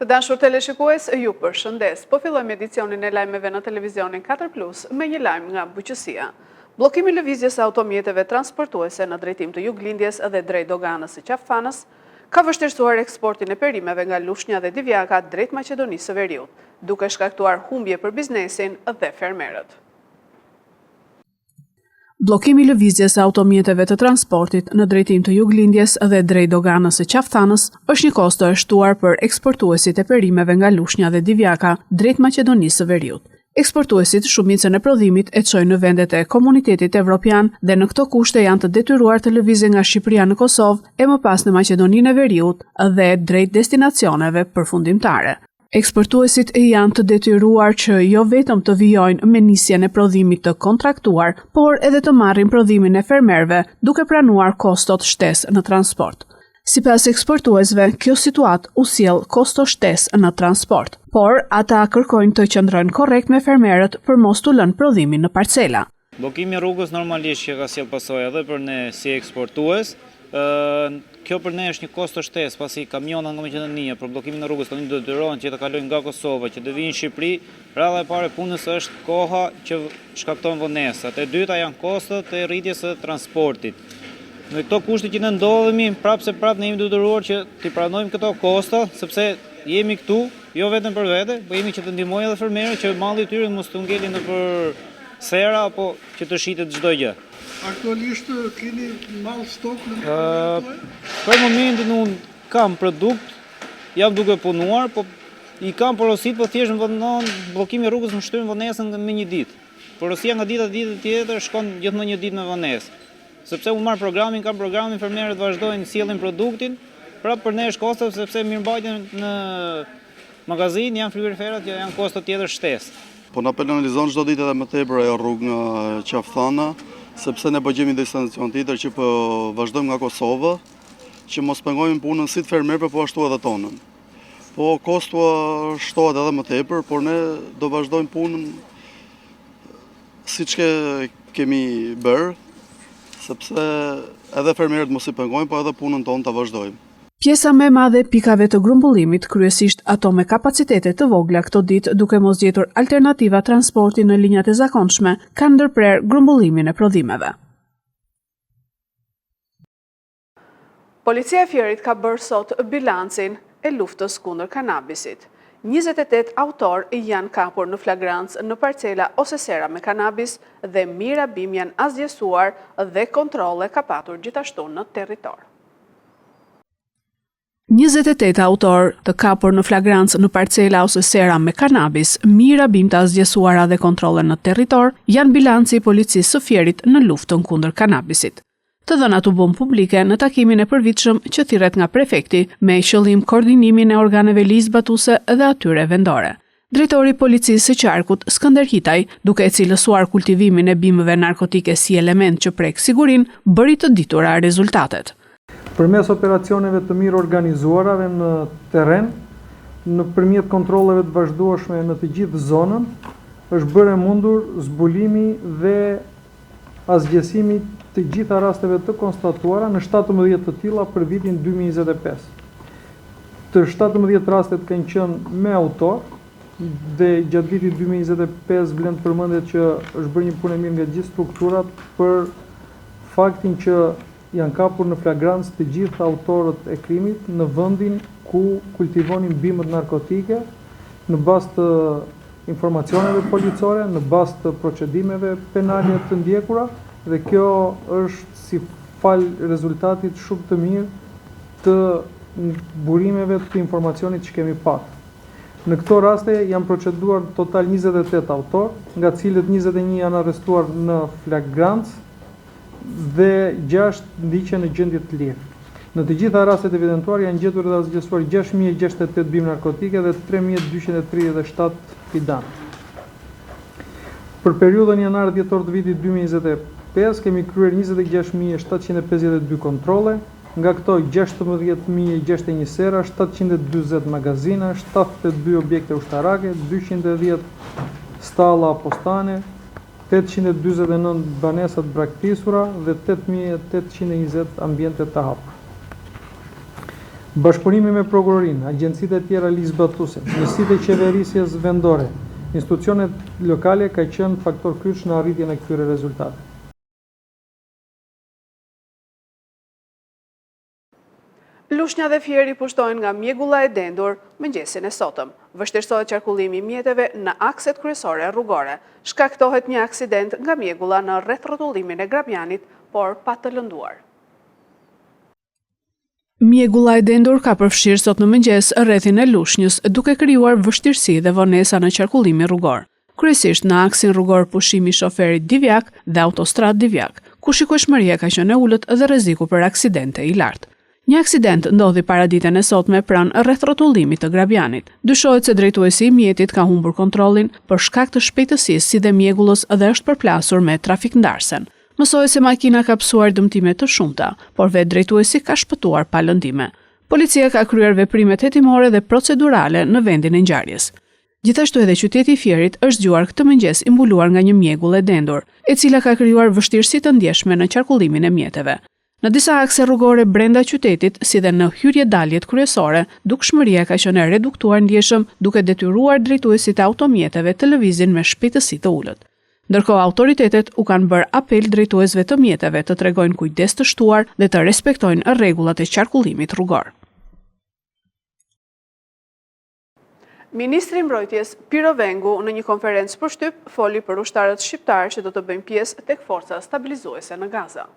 Të dashur teleshikues, ju përshëndes. Po fillojmë edicionin e lajmeve në televizionin 4+ me një lajm nga bujqësia. Bllokimi i lëvizjes së automjeteve transportuese në drejtim të Juglindjes dhe drejt doganës së Qaftanës ka vështirësuar eksportin e perimeve nga Lushnja dhe Divjaka drejt Maqedonisë së Veriut, duke shkaktuar humbje për biznesin dhe fermerët. Bllokimi i lëvizjes së automjeteve të transportit në drejtim të Juglindjes dhe drejt doganës së Qaftanës është një kosto e shtuar për eksportuesit e perimeve nga Lushnja dhe Divjaka drejt Maqedonisë së Veriut. Eksportuesit shumicën e prodhimit e çojnë në vendet e Komunitetit Evropian dhe në këto kushte janë të detyruar të lëvizin nga Shqipëria në Kosovë e më pas në Maqedoninë e Veriut dhe drejt destinacioneve përfundimtare. Eksportuesit janë të detyruar që jo vetëm të vijojnë me nisjen e prodhimit të kontraktuar, por edhe të marrin prodhimin e fermerëve, duke pranuar kostot shtesë në transport. Sipas eksportuesve, kjo situatë u sjell kosto shtesë në transport, por ata kërkojnë të qëndrojnë korrekt me fermerët për mos t'u lënë prodhimin në parcela. Bllokimi i rrugës normalisht që ka sjell pasojë edhe për ne si eksportues. Kjo për ne është një kosto shtesë, pasi kamionat nga Maqedonia për bllokimin e rrugës tani do të detyrohen që të kalojnë nga Kosova, që të vinë në Shqipëri. Rradha e parë e punës është koha që shkakton vonesat. E dyta janë kostot e rritjes së transportit. Në këto kushte që ne ndodhemi, prapë ne jemi detyruar që t'i pranojmë këto kosta, sepse jemi këtu, jo vetëm për vete, po jemi që të ndihmojmë edhe fermerët që malli i tyre mos të ngelin nëpër sera apo që të shitet çdo gjë. Aktualisht keni mall stok në për momentin unë kam produkt, jam duke punuar, po i kam porosit, po thjesht më vëndon bllokimi i rrugës më shtyn vonesën me një ditë. Porosia nga dita tjetër shkon gjithmonë një ditë me vonesë. Sepse u marr kam programin, fermerët vazhdojnë sjellin produktin, prapë për ne është kosto sepse mirëmbajtjen në magazin janë frigoriferat që janë kosto tjetër shtesë. Po na penalizon çdo ditë edhe më tepër ajo rrugë nga Qaftana, sepse ne po gjejmë një destinacion tjetër që po vazhdojmë nga Kosova, që mos pengojmë punën si të fermerëve, po ashtu edhe tonën. Po kosto shtohet edhe më tepër, por ne do vazhdojmë punën siç kemi bërë, sepse edhe fermerët mos i pengojnë, po edhe punën tonë ta vazhdojmë. Pjesa më e madhe e pikave të grumbullimit, kryesisht ato me kapacitete të vogla këto ditë, duke mos gjetur alternativa transporti në linjat e zakonshme, kanë ndërprer grumbullimin e prodhimeve. Policia e Fierit ka bërë sot bilancin e luftës kundër kanabisit. 28 autor janë kapur në flagrancë në parcela ose sera me kanabis dhe mira bim janë asgjësuar dhe kontrolle ka patur gjithashtu në territor. 28 autor të kapur në flagrancë në parcela ose sera me kanabis, mira bim të asgjësuara dhe kontrolle në territor janë bilanci i policisë së Fierit në luftën kundër kanabisit. Të dhënat u bën publike në takimin e përvitshëm që thirret nga prefekti me qëllim koordinimin e organeve ligjzbatuese dhe atyre vendore. Drejtori i policisë së Qarkut, Skënder Hitaj, duke e cilësuar kultivimin e bimëve narkotike si element që prek sigurinë, bëri të ditura rezultatet. Përmes operacioneve të mirë organizuarave në terren, nëpërmjet kontrolleve të vazhdueshme në të gjithë zonën, është bërë mundur zbulimi dhe asgjësimi të gjitha rasteve të konstatuara në 17 të tilla për vitin 2025. Të 17 rastet kanë qenë me autor dhe gjatë vitit 2025 vlen të përmendet që është bërë një punë e mirë nga gjithë strukturat për faktin që janë kapur në flagrancë të gjithë autorët e krimit në vendin ku kultivonin bimët narkotike në bazë të informacioneve policore, në bazë të procedimeve penale të ndjekura, dhe kjo është si fal rezultatit shumë të mirë të burimeve të informacionit që kemi patur. Në këto raste janë proceduar total 28 autor, nga cilët 21 janë arrestuar në flagrancë dhe 6 ndiqen në gjendje të lirë. Në të gjitha rastet evidentuar janë gjetur dhe asgjësuar 6068 bimë narkotike dhe 3237 fidan. Për periudhën janar-dhjetor të vitit 2025 kemi kryer 26752 kontrolle, nga këto 16061 sera, 740 magazina, 72 objekte ushtarake, 210 stalla apostane, 849 banesat braktisura dhe 8820 ambiente të hapur. bashkëpunimi me prokurorinë, agjencitë e tjera ligjzbatuese, njësitë e qeverisjes vendore, institucionet lokale ka qenë faktor kyç në arritjen e këtyre rezultateve. Lushnja dhe Fieri pushtojnë nga mjegulla e dendur mëngjesin e sotëm. Vështirësohet qarkullimi i mjeteve në akset kryesore rrugore. Shkaktohet një aksident nga mjegulla në rreth rrotullimin e Grabjanit, por pa të lënduar. Mjegulla e dendur ka përfshirë sot në mëngjes rrethin e Lushnjës, duke krijuar vështirësi dhe vonesa në qarkullimin rrugor. Kryesisht në aksin rrugor pushimi i shoferit Divjak dhe autostradë Divjak, ku shikueshmëria ka qenë e ulët dhe rreziku për aksidente i lartë. Një aksident ndodhi paraditën e sotme pranë rreth rrotullimit të Grabjanit. Dyshohet se drejtuesi i mjetit ka humbur kontrollin për shkak të shpejtësisë si dhe mjegullës dhe është përplasur me trafikndarsen. Mësohet se makina ka pësuar dëmtime të shumta, por vetë drejtuesi ka shpëtuar pa lëndime. Policia ka kryer veprimet hetimore dhe procedurale në vendin e ngjarjes. Gjithashtu edhe qyteti i Fierit është zgjuar këtë mëngjes i mbuluar nga një mjegull e dendur, e cila ka krijuar vështirësi të ndjeshme në qarkullimin e mjeteve. Në disa akse rrugore brenda qytetit, si dhe në hyrje-daljet kryesore, dukshmëria ka qenë e reduktuar ndjeshëm, duke detyruar drejtuesit e automjeteve të lëvizin me shpejtësi të ulët. Ndërkohë autoritetet u kanë bërë apel drejtuesve të mjeteve të tregojnë kujdes të shtuar dhe të respektojnë rregullat e qarkullimit rrugor. Ministri i Mbrojtjes Piro Vengu në një konferencë për shtyp foli për ushtarët shqiptarë që do të bëjnë pjesë tek forca stabilizuese në Gaza.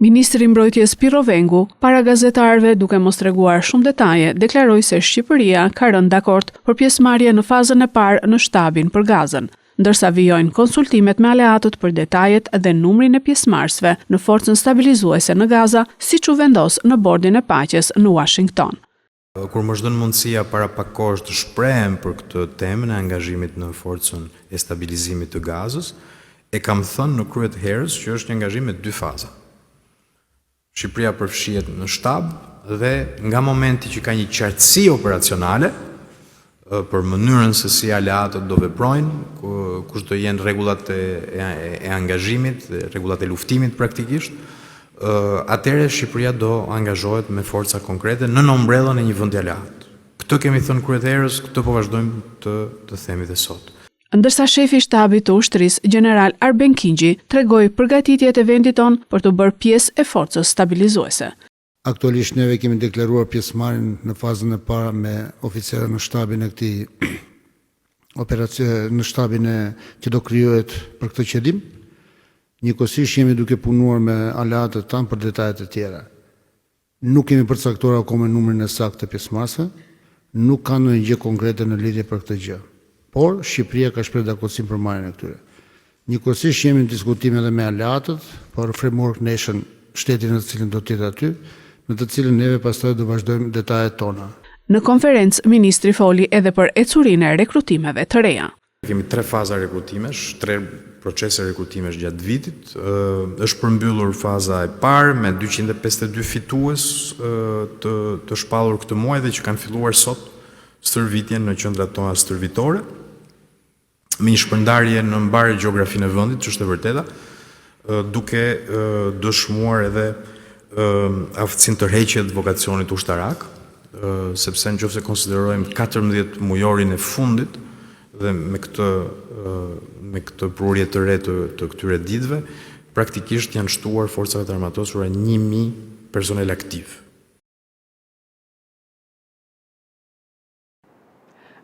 Ministri i Mbrojtjes Piro Vengu, para gazetarëve duke mos treguar shumë detaje, deklaroi se Shqipëria ka rënë dakord për pjesëmarrje në fazën e parë në shtabin për Gazën, ndërsa vijojnë konsultimet me aleatët për detajet dhe numrin e pjesëmarrësve në forcën stabilizuese në Gaza, siç u vendos në bordin e paqes në Washington. Kur më është dhënë mundësia para pak kohësh të shprehem për këtë temë e angazhimit në forcën e stabilizimit të Gazës, e kam thënë në krye të herës që është një angazhim me 2 faza. Shqipëria përfshihet në shtab dhe nga momenti që ka një qartësi operacionale për mënyrën se si aleatët do veprojnë, kush do jenë rregullat e angazhimit, rregullat e luftimit praktikisht, atëherë Shqipëria do angazhohet me forca konkrete në ombrellën e një vendi aleat. Këtë kemi thënë kryet herës, këtë po vazhdojmë të themi dhe sot. Ndërsa shefi i shtabit të ushtrisë, general Arben Kingji, tregoi përgatitjet e vendit tonë për të bërë pjesë e forcës stabilizuese. Aktualisht neve kemi deklaruar pjesëmarrjen në fazën e parë me oficerët në shtabin e këtij operacioni, në shtabin që do krijohet për këtë qëllim. Njëkohësisht jemi duke punuar me aleatët tanë për detajet e tjera. Nuk kemi përcaktuar akoma numrin e saktë të pjesëmarrësve, nuk ka ndonjë gjë konkrete në lidhje për këtë gjë. Por Shqipëria ka shprehur dakordsim për marrjen e këtyre. Njëkohësisht jemi në diskutime edhe me aleatët për framework nation, shtetin në të cilin do të jetë aty, në të cilin neve pastaj do vazhdojmë detajet tona. Në konferencë, ministri foli edhe për ecurinë e rekrutimeve të reja. Kemi 3 faza rekrutimesh, 3 procese rekrutimesh gjatë vitit. Është përmbyllur faza e parë me 252 fitues të shpallur këtë muaj dhe që kanë filluar sot stërvitjen në qendrat tona stërvitore, me një shpërndarje në mbarë gjeografinë e vendit, që është e vërteta, duke dëshmuar edhe aftësinë tërheqje të vokacionit ushtarak, sepse nëse konsiderojmë 14 mujorin e fundit dhe me këtë prurje të re të këtyre ditëve, praktikisht janë shtuar forcave të armatosura 1000 personel aktiv.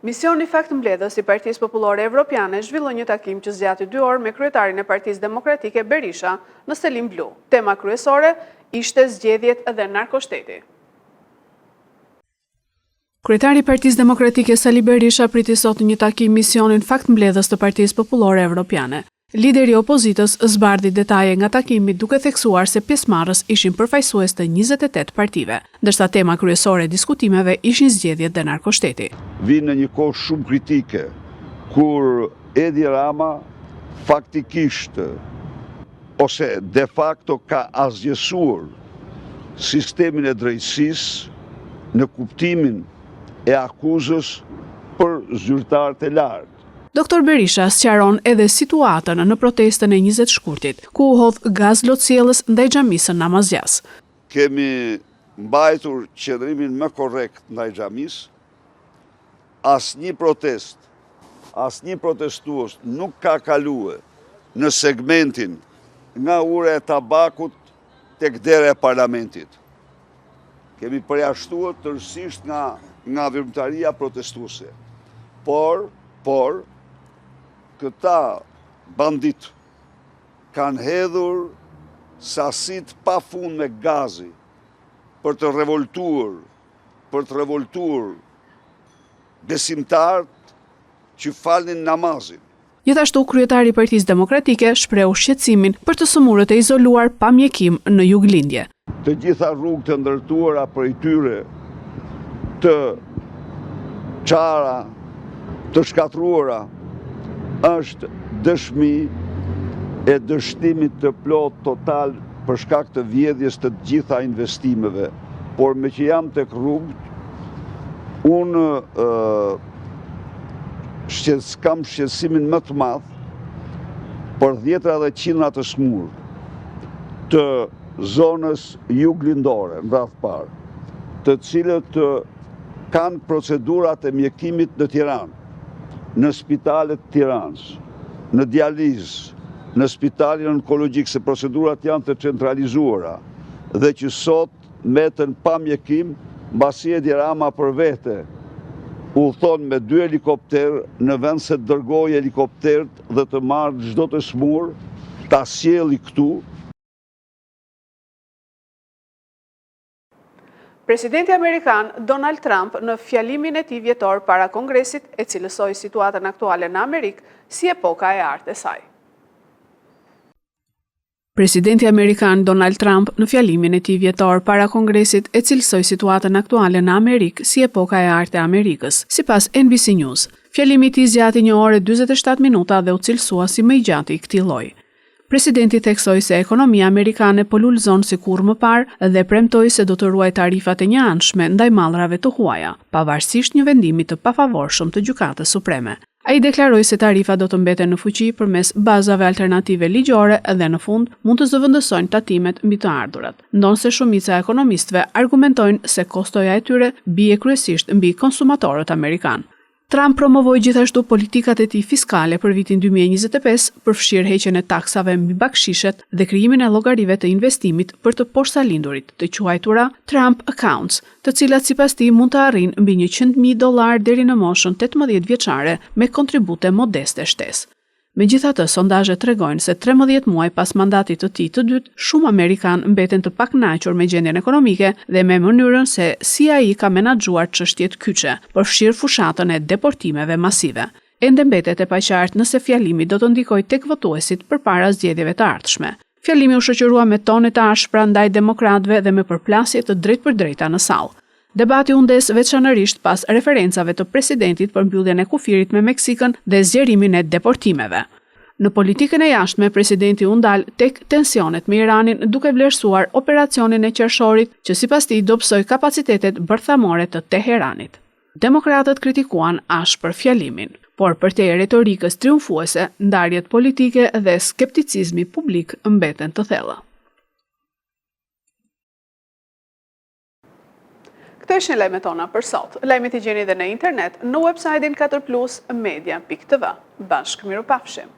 Misioni Faktmbledhës i Partisë Popullore Evropiane zhvilloi një takim që zgjati 2 orë me kryetarin e Partisë Demokratike Berisha në Selim Blu. Tema kryesore ishte zgjedhjet dhe narkoshteti. Kryetari i Partisë Demokratike Sali Berisha priti sot një takim misionin Faktmbledhës të Partisë Popullore Evropiane. Lideri i opozitës zbardhi detaje nga takimi duke theksuar se pjesëmarrës ishin përfaqësues të 28 partive, ndërsa tema kryesore e diskutimeve ishin zgjedhjet dhe narkoshteti. Vinë në një kohë shumë kritike, kur Edi Rama faktikisht ose de facto ka asgjësuar sistemin e drejtësisë në kuptimin e akuzës për zyrtarët e lartë. Doktor Berisha sqaron edhe situatën në protestën e 20 shkurtit, ku u hodh gaz lotësielës ndaj xhamisë namazjas. Kemi mbajtur qëndrimin më korrekt ndaj xhamis, asnjë protestues nuk ka kaluar në segmentin nga ura e tabakut tek dera e parlamentit. Kemi përjashtuar tërësisht nga veprimtaria protestuese. Por këta bandit kanë hedhur sasit pa fund me gazi për të revoltuar besimtarët që falnin namazin. Gjithashtu, kryetari i Partisë Demokratike shprehu shqetësimin për të sëmurët e izoluar pa mjekim në Juglindje. Të gjitha rrugët të ndërtuara prej tyre të çara, të shkatruara, është dëshmi e dështimit të plot total për shkak të vjedhjes të gjitha investimeve. Por me që jam tek rrugët, unë kam shqetësimin më të madh për dhjetra dhe qindra të smur të zonës juglindore, në radhë parë, të cilët kanë procedurat e mjekimit në Tiranë, në spitalet Tiranës, në dializë, në spitalin onkologjik, se procedurat janë të centralizuara dhe që sot meten pa mjekim, mbasi Edi Rama për vete udhton me 2 helikopter në vend se të dërgojë helikoptert dhe të marrë çdo të smur, ta sjelli këtu. Presidenti Amerikan Donald Trump në fjalimin e tij vjetor para Kongresit e cilësoi situatën aktuale në Amerikë si epoka e artë e saj. Presidenti Amerikan Donald Trump në fjalimin e tij vjetor para Kongresit e cilësoi situatën aktuale në Amerikë si epoka e artë e Amerikës, sipas NBC News. Fjalimi i tij zgjati 1 orë 47 minuta dhe u cilësua si më i gjatë i këtij lloji. Presidenti theksoi se ekonomia amerikane po lulëzon si kurrë më parë dhe premtoi se do të ruajë tarifat e njëanshme ndaj mallrave të huaja, pavarësisht një vendimi të pafavorshëm të Gjykatës Supreme. Ai deklaroi se tarifat do të mbeten në fuqi përmes bazave alternative ligjore dhe në fund mund të zëvendësojnë tatimet mbi të ardhurat, ndonse shumica e ekonomistëve argumentojnë se kostoja e tyre bie kryesisht mbi konsumatorët amerikanë. Trump promovoi gjithashtu politikat e tij fiskale për vitin 2025, përfshirë heqjen e taksave mbi bakshishet dhe krijimin e llogarive të investimit për të posaçlindurit, të quajtura Trump accounts, të cilat sipas tij mund të arrijnë mbi $100,000 deri në moshën 18 vjeçare me kontribute modeste shtesë. Megjithatë, sondazhet tregojnë se 13 muaj pas mandatit të tij të dytë, shumë amerikanë mbeten të pakënaqur me gjendjen ekonomike dhe me mënyrën se si ai ka menaxhuar çështjet kyçe, përfshirë fushatën e deportimeve masive. Ende mbetet e paqartë nëse fjalimi do të ndikojë tek votuesit përpara zgjedhjeve të ardhshme. Fjalimi u shoqërua me tone të ashpra ndaj demokratëve dhe me përplasje të drejtpërdrejta në sallë. Debati u ndes veçanërisht pas referencave të presidentit për mbylljen e kufirit me Meksikën dhe zgjerimin e deportimeve. Në politikën e jashtme, presidenti u ndal tek tensionet me Iranin duke vlerësuar operacionin e qershorit që sipas tij dobësoi kapacitetet bërthamore të Teheranit. Demokratët kritikuan ashpër fjalimin, por përtej retorikës triumfuese, ndarjet politike dhe skepticizmi publik mbeten të thella. Këto ishin lajmet tona për sot. Lajmet i gjeni edhe në internet në website-in 4plusmedia.tv. Bashkë mirupafshim.